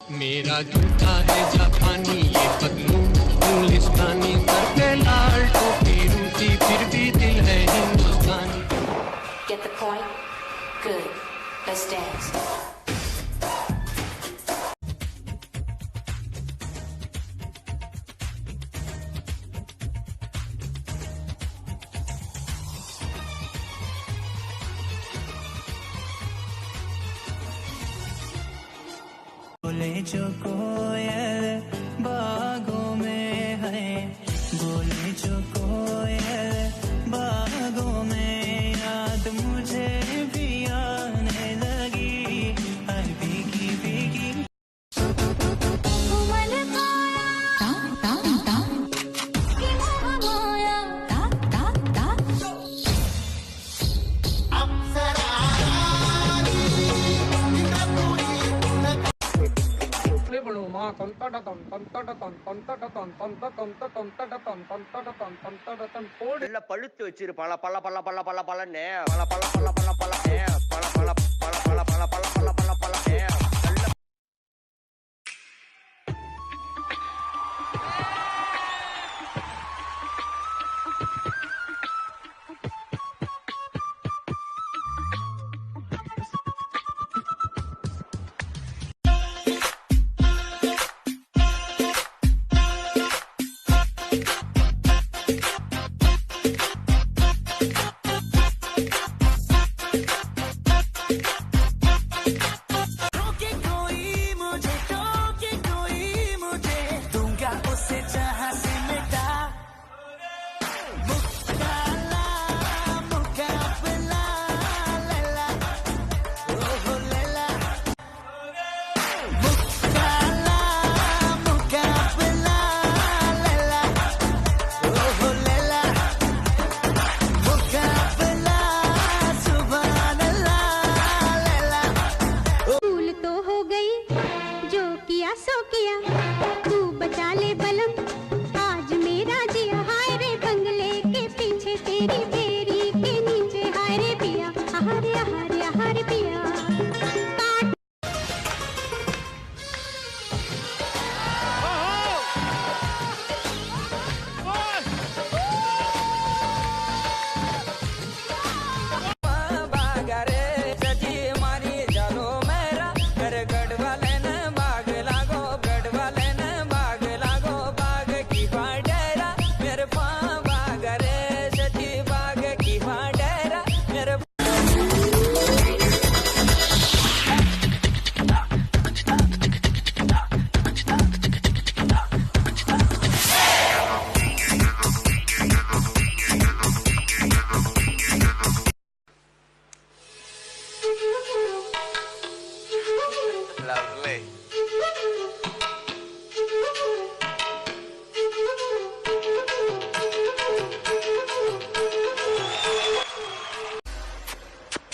मेरा जूता है जापानी, ये पगलू इंग्लिस्तानी, करते लाल टोपी रूसी, फिर भी दिल है हिंदुस्तानी। Get the point? Good. Let's dance. बोले जो कोयल बागों में है, बोले जो कोयल बागों में, याद मुझे भी आने लगी, हर भीगी भीगी। பழுத்து வச்சிரு பல பல பல பல பல பலன்னு பல பல பல பல பல பல பல பல பல பல பல பல பல பல lovely.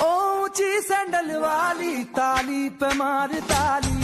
ऊंची सैंडल वाली ताली पे मार ताली,